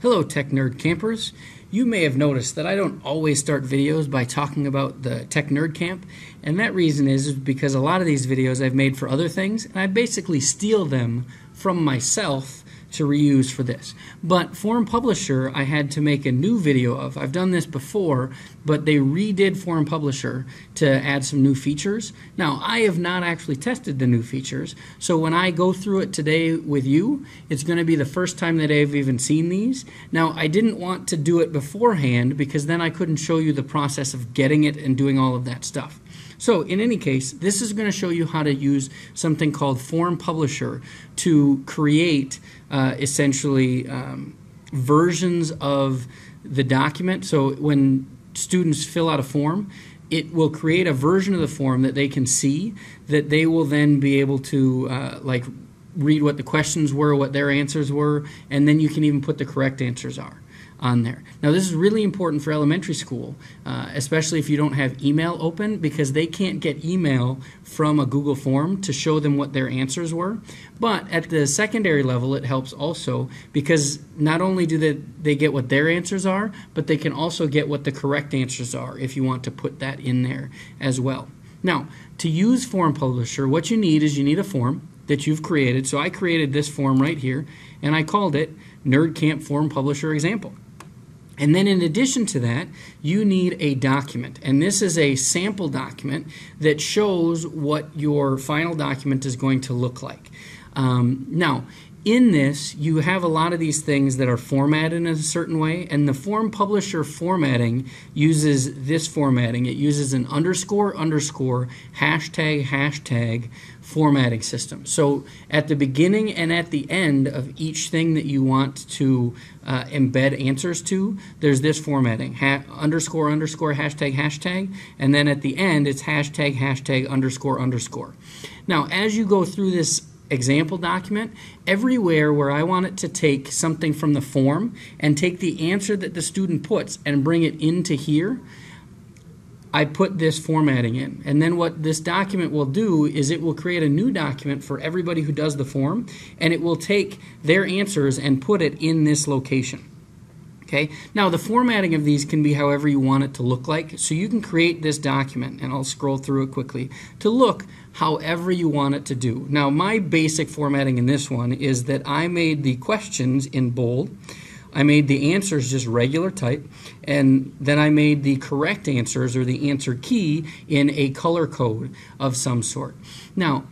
Hello Tech Nerd Campers. You may have noticed that I don't always start videos by talking about the Tech Nerd Camp, and that reason is because a lot of these videos I've made for other things, and I basically steal them from myself to reuse for this. But Forum Publisher I had to make a new video of. I've done this before, but they redid Forum Publisher to add some new features. Now, I have not actually tested the new features, so when I go through it today with you, it's going to be the first time that I've even seen these. Now, I didn't want to do it beforehand because then I couldn't show you the process of getting it and doing all of that stuff. So in any case, this is going to show you how to use something called Forum Publisher to create essentially versions of the document. So when students fill out a form, it will create a version of the form that they can see, that they will then be able to like read what the questions were, what their answers were, and then you can even put the correct answers are on there. Now this is really important for elementary school, especially if you don't have email open, because they can't get email from a Google form to show them what their answers were. But at the secondary level it helps also, because not only do they get what their answers are, but they can also get what the correct answers are if you want to put that in there as well. Now, to use Forum Publisher, what you need is you need a form that you've created. So I created this form right here, and I called it Nerd Camp Forum Publisher Example. And then in addition to that, you need a document. And this is a sample document that shows what your final document is going to look like. Now, in this, you have a lot of these things that are formatted in a certain way, and the Forum Publisher formatting uses this formatting. It uses an underscore, underscore, hashtag, hashtag formatting system. So at the beginning and at the end of each thing that you want to embed answers to, there's this formatting, underscore, underscore, hashtag, hashtag, and then at the end it's hashtag, hashtag, underscore, underscore. Now, as you go through this example document, everywhere where I want it to take something from the form and take the answer that the student puts and bring it into here, I put this formatting in. And then what this document will do is it will create a new document for everybody who does the form, and it will take their answers and put it in this location. Okay. Now the formatting of these can be however you want it to look like, so you can create this document, and I'll scroll through it quickly, to look however you want it to do. Now my basic formatting in this one is that I made the questions in bold, I made the answers just regular type, and then I made the correct answers, or the answer key, in a color code of some sort. Now,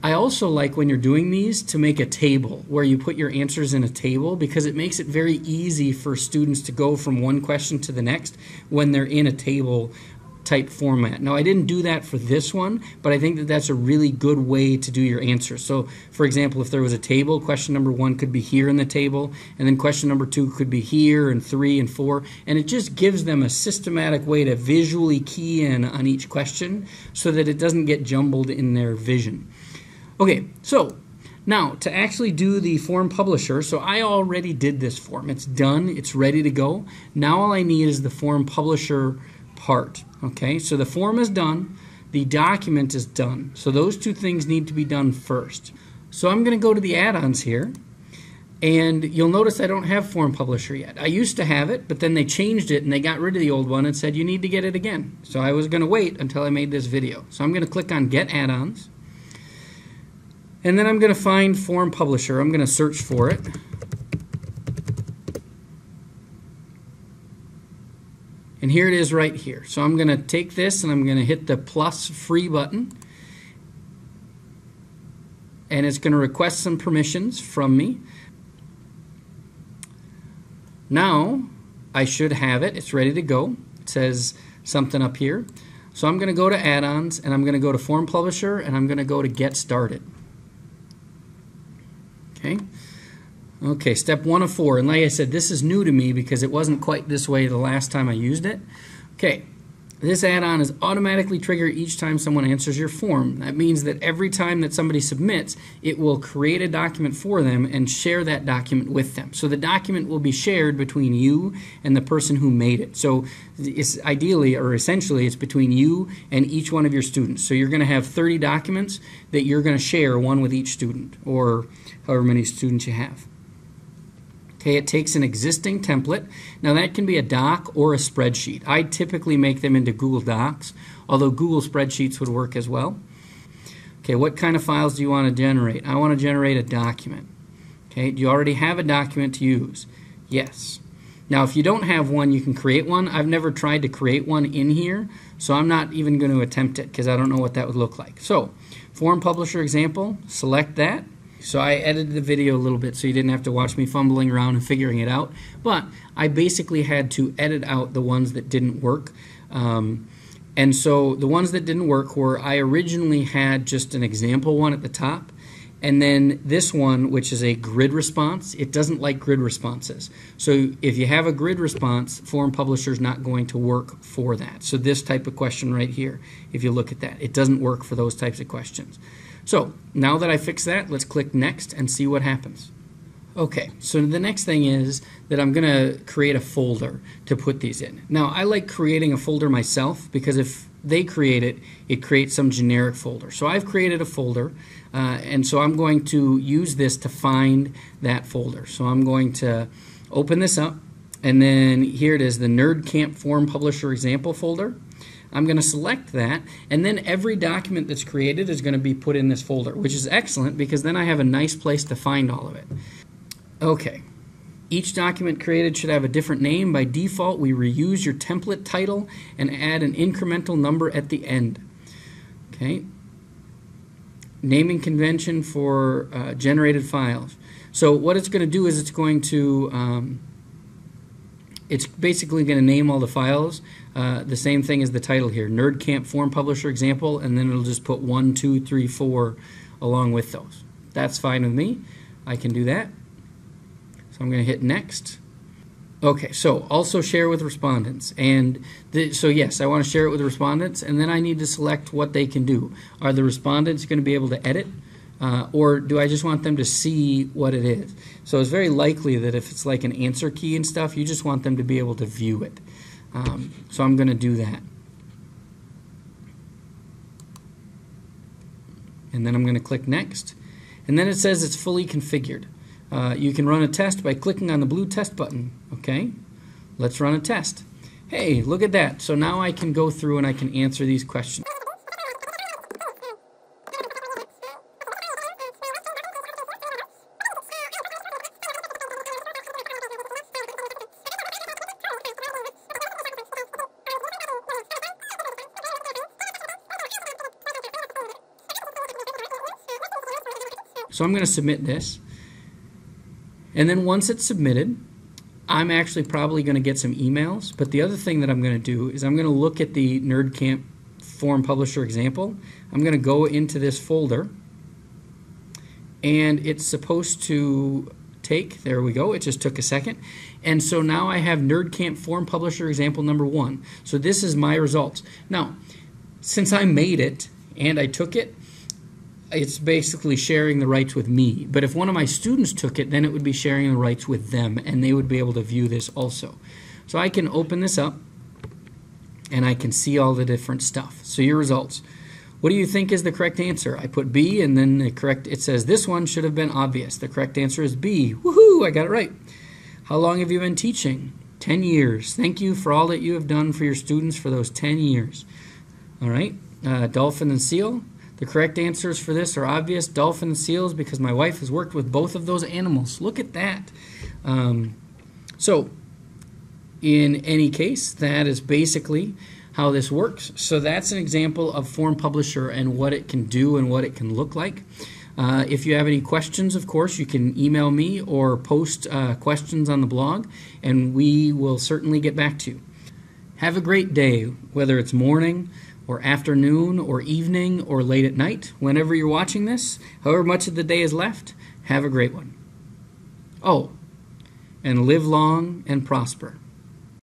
I also like, when you're doing these, to make a table where you put your answers in a table, because it makes it very easy for students to go from one question to the next when they're in a table type format. Now, I didn't do that for this one, but I think that that's a really good way to do your answers. So, for example, if there was a table, question number 1 could be here in the table, and then question number 2 could be here, and 3 and 4, and it just gives them a systematic way to visually key in on each question so that it doesn't get jumbled in their vision. Okay, so now to actually do the Forum Publisher, so I already did this form. It's done, it's ready to go. Now all I need is the Forum Publisher part. Okay, so the form is done, the document is done. So those two things need to be done first. So I'm going to go to the add-ons here, and you'll notice I don't have Forum Publisher yet. I used to have it, but then they changed it and they got rid of the old one and said you need to get it again. So I was going to wait until I made this video. So I'm going to click on Get Add-ons. And then I'm going to find Forum Publisher. I'm going to search for it. And here it is right here. So I'm going to take this and I'm going to hit the plus free button. And it's going to request some permissions from me. Now I should have it. It's ready to go. It says something up here. So I'm going to go to Add-ons, and I'm going to go to Forum Publisher, and I'm going to go to Get Started. Okay, step 1 of 4, and like I said, this is new to me because it wasn't quite this way the last time I used it. Okay, this add-on is automatically triggered each time someone answers your form. That means that every time that somebody submits, it will create a document for them and share that document with them. So the document will be shared between you and the person who made it. So it's ideally, or essentially, it's between you and each one of your students. So you're going to have 30 documents that you're going to share, one with each student, or however many students you have. Okay, it takes an existing template. Now that can be a doc or a spreadsheet. I typically make them into Google Docs, although Google Spreadsheets would work as well. Okay, what kind of files do you want to generate? I want to generate a document. Okay, do you already have a document to use? Yes. Now if you don't have one, you can create one. I've never tried to create one in here, so I'm not even going to attempt it because I don't know what that would look like. So, form publisher example, select that. So I edited the video a little bit so you didn't have to watch me fumbling around and figuring it out. But I basically had to edit out the ones that didn't work. And so the ones that didn't work were I originally had just an example one at the top. And then this one, which is a grid response, it doesn't like grid responses. So if you have a grid response, Form Publisher is not going to work for that. So this type of question right here, if you look at that, it doesn't work for those types of questions. So now that I fixed that, let's click Next and see what happens. Okay, so the next thing is that I'm going to create a folder to put these in. Now I like creating a folder myself because if they create it, it creates some generic folder. So I've created a folder and so I'm going to use this to find that folder. So I'm going to open this up and then here it is, the Nerd Camp Form Publisher Example folder. I'm going to select that, and then every document that's created is going to be put in this folder, which is excellent because then I have a nice place to find all of it. Okay, each document created should have a different name. By default, we reuse your template title and add an incremental number at the end. Okay, naming convention for generated files. So what it's going to do is it's going to it's basically going to name all the files the same thing as the title here, Nerd Camp Form Publisher Example, and then it'll just put 1, 2, 3, 4 along with those. That's fine with me. I can do that. So I'm going to hit Next. Okay, so also share with respondents. And so yes, I want to share it with respondents, and then I need to select what they can do. Are the respondents going to be able to edit? Or do I just want them to see what it is? So it's very likely that if it's like an answer key and stuff, you just want them to be able to view it. So I'm going to do that. And then I'm going to click Next. And then it says it's fully configured. You can run a test by clicking on the blue test button. Okay, let's run a test. Hey, look at that. So now I can go through and I can answer these questions. So I'm going to submit this, and then once it's submitted, I'm actually probably going to get some emails. But the other thing that I'm going to do is I'm going to look at the Nerd Camp Form Publisher Example. I'm going to go into this folder, and it's supposed to take, there we go, it just took a second. And so now I have Nerd Camp Form Publisher Example number 1. So this is my results. Now, since I made it and I took it, it's basically sharing the rights with me. But if one of my students took it, then it would be sharing the rights with them, and they would be able to view this also. So I can open this up, and I can see all the different stuff. So your results. What do you think is the correct answer? I put B, and then it says this one should have been obvious. The correct answer is B. Woohoo! I got it right. How long have you been teaching? 10 years. Thank you for all that you have done for your students for those 10 years. All right. Dolphin and seal. The correct answers for this are obvious. Dolphin and seals, because my wife has worked with both of those animals. Look at that. So in any case, that is basically how this works. So that's an example of Form Publisher and what it can do and what it can look like. If you have any questions, of course, you can email me or post questions on the blog, and we will certainly get back to you. Have a great day, whether it's morning or afternoon or evening or late at night. Whenever you're watching this, however much of the day is left, have a great one. Oh, and live long and prosper.